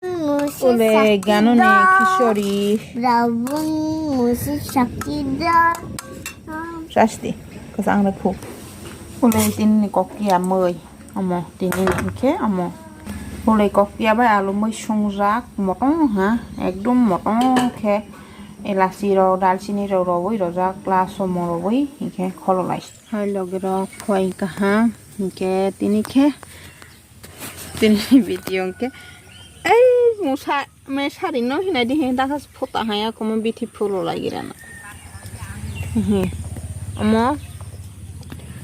Oleh gano nih Kishori Rabun musik Shakira Rasti kasang ra khu Oleh tin ni kokia mời amo tin ni ke amo Oleh kokia ba alu mới sung rác một hả ekdom một ke elachi ro dalchini ro với ro rác la somo ro với ke khololai hai log ro khoi ka ha ke tin video ke Ay, musa me sari no hina di hen dasas foto haya como beautiful lagi rana. Amo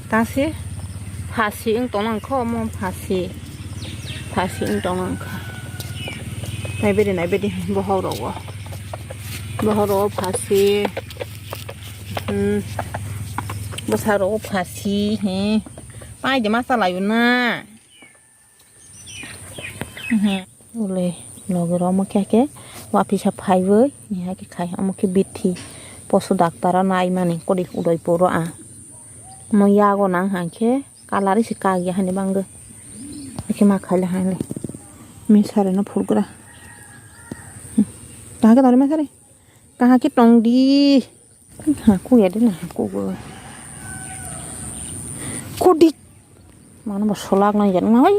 tasi pasi ing tonang ko amo pasi ing tonang ko. Nai bedi bohoro pasi besaro pasi pai de masalah yuna. Oleh logger om ke wapi sapai với nhà cái khai om cái bịt thì poso daktara nai mani ko dik udoi poro a mo ya go nang han ke kalari sika ya hani bang ke ma khai la han le mi sare no phul gra ta ke dore ma sare ka ke tong di ha ku ya de na ku go ku dik mana ba solak na yan ngai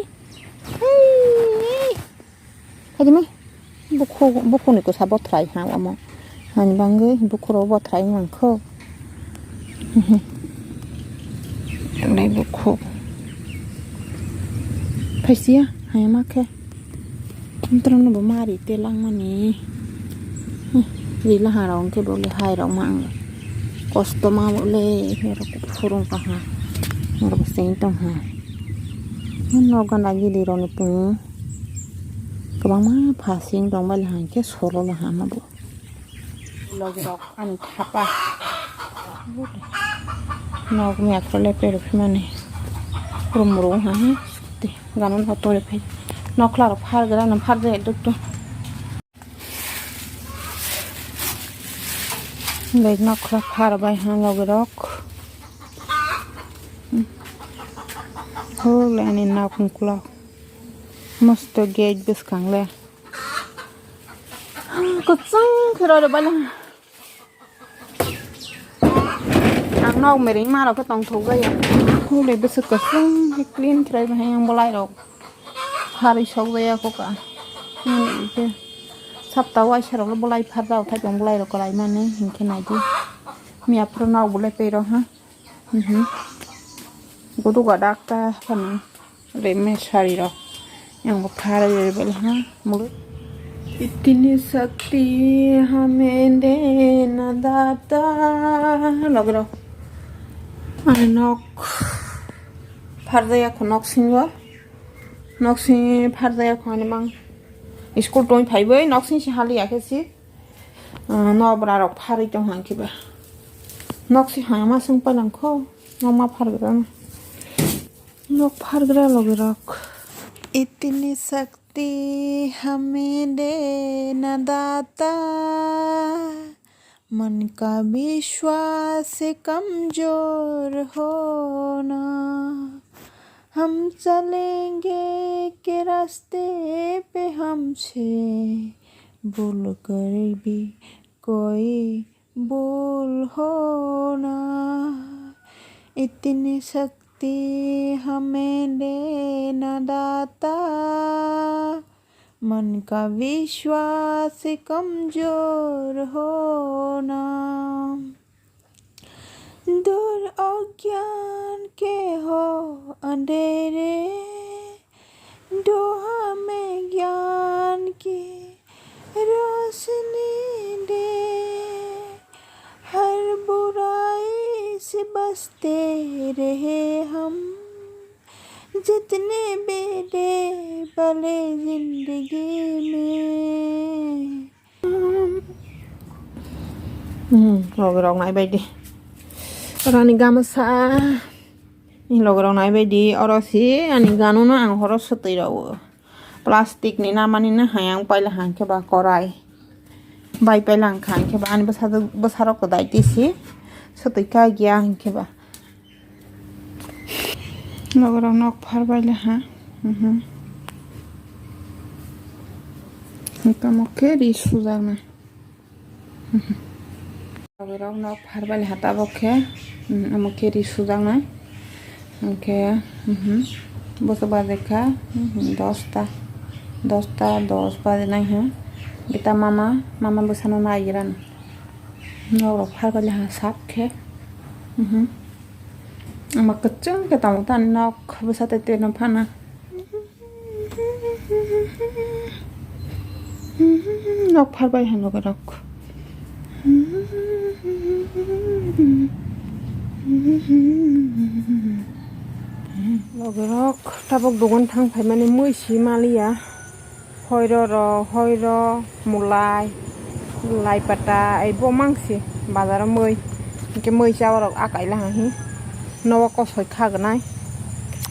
Hadi mi buku ni ko sabot try ha amo han bangge buku ro bot try nang ko dai buku paisia ha ma ke intro no bo mari te lang mani ri la ha rong ke bo le hai rong mang kosto ma bo le hero ko furung ka ha ngor bo sen tong ha no gan lagi di ro ni pu Kabang mah pasing dong bal han ke solo lah hama bu. Lagi rok an thapa. Nog mi akole pero fimane. Rumru ha te ganon hoto le pe. Nok klar phar gara nam phar de duk to. Lek nok klar phar bai han lagi rok. Ho le ani nak kula. Must gauge bis kang le ko sang khero de bala ang nau meri ma ro ko tong thu ga ya ho le bis ko sang clean trai ba yang bolai ro hari so ga ya ko ka ke sap ta wa sharo lo bolai phar da thai jong bolai ro ko lai mane hin ke nai ji mi apro nau bolai pe ro ha go du ga dakta pan le me sari ro yang बुखार available है मुझे इतनी शक्ति हमें देना दाता लग रहा है नॉक फाड़ दिया को नॉक सिंह फाड़ दिया को ने मांग school tone five knock Singh से हाली आके सी नौ बड़ा रॉक फाड़ी तो हाँ की बा नॉक सिंह हाँ मां संग पलंग को नौ मां फाड़ गया नॉक फाड़ गया लग रहा इतनी शक्ति हमें देना दाता मन का विश्वास कमजोर होना हम चलेंगे के रास्ते पे हमसे भूल कर भी कोई भूल होना इतनी शक्ति हमें देना दाता मन का विश्वास कमजोर होना दूर अज्ञान के हो अंधेरे दो हमें ज्ञान की रोशनी दे हर बुराई से बचते रहे हम जितने बेटे पले जिंदगी में log rong nai bai di rani gamasa ni log rong nai bai di orosi ani ganu no ang horos sotoi rawo plastic ni namani na hayang paila hang ke ba korai bai pailang khang ke ba ani basaro ko dai ti si sotoi ka gya hang ke ba log rong nok phar bai la ha Kita mau kiri sudah na. Kalau nak harbal hata bokhe, amo kiri sudah na. Oke, bos badeka, 10 bade nai ha. Kita mama besana nairan. Nak harbal ha sakhe. Ama keceng kita mau tan nak besar tete na pana. Nak harbal ha nak rak. Logorok tabok dogon thang phai mane moi si malia hoiro mulai lai pata ai bo mangsi bazar moi ke moi chawarok akai la hi nawa ko soi khagnai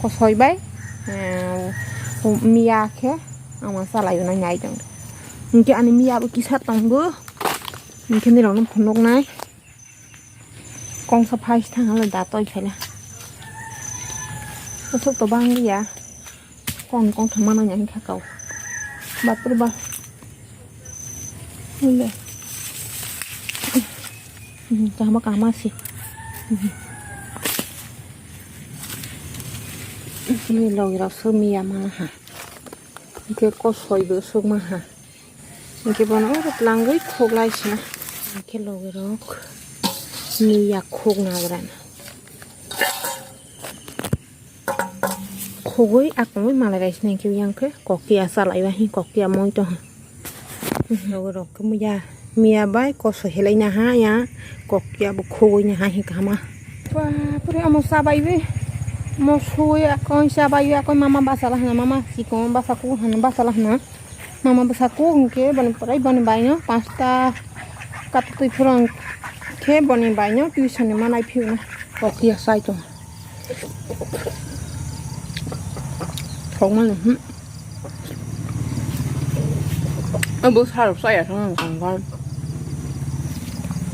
ko soi bai mia khe ama salai na nyai jang ke ani mia bu kisat tanggo ke ni rong phunok nai kong saphai thang la da toi khaila Masuk to bang dia. Con thằng mana nhảy khá cầu. Bật bật bật. Ule. Sama kama sih. Ini lo gira semia mana ha. Ini ko soi bữa sung mà ha. Ini bono rat langgui khok lai sih. Ini lo gira mia khok na gran. Khôi akoi malah guys neng kau yang ke koki asal ayah hi koki amoi to rồi cái mia bai ko so helai na ha ya koki abu khôi nya ha hi kama wah pure amo sabai be mo khôi akoi sabai akoi mama basalah na mama si kon basaku han basalah na mama basaku ke bani parai bani bai no pasta katui phurang ke bani bai no tuition manai phiu na koki asai to không mà bữa sau được xoay ở trong thằng con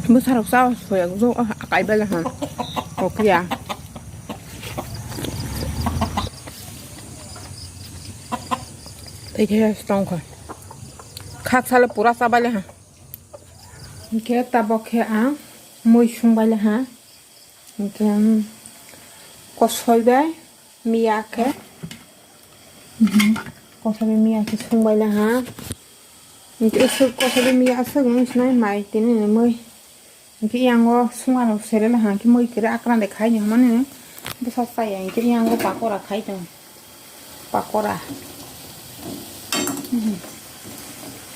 bữa sau được sao xoay ở chỗ cái bên là hả ok à thế xong rồi khác sao là pura sao bay là hả cái ta bọc cái áo môi sung bay là hả cái có xoay đấy mía cái có sao mía cái sung bay là hả cái sự có sao mía sự nó nói mày tên này mới cái yang go sung ăn sẽ là hả cái mới cái akran để khai những món này nó sao say cái yang go pakora khai cho pakora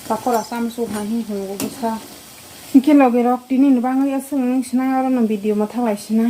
pakora samsu hani hung go sa cái log rock tin ni bang ya sung ni snai ara no video ma thalai snai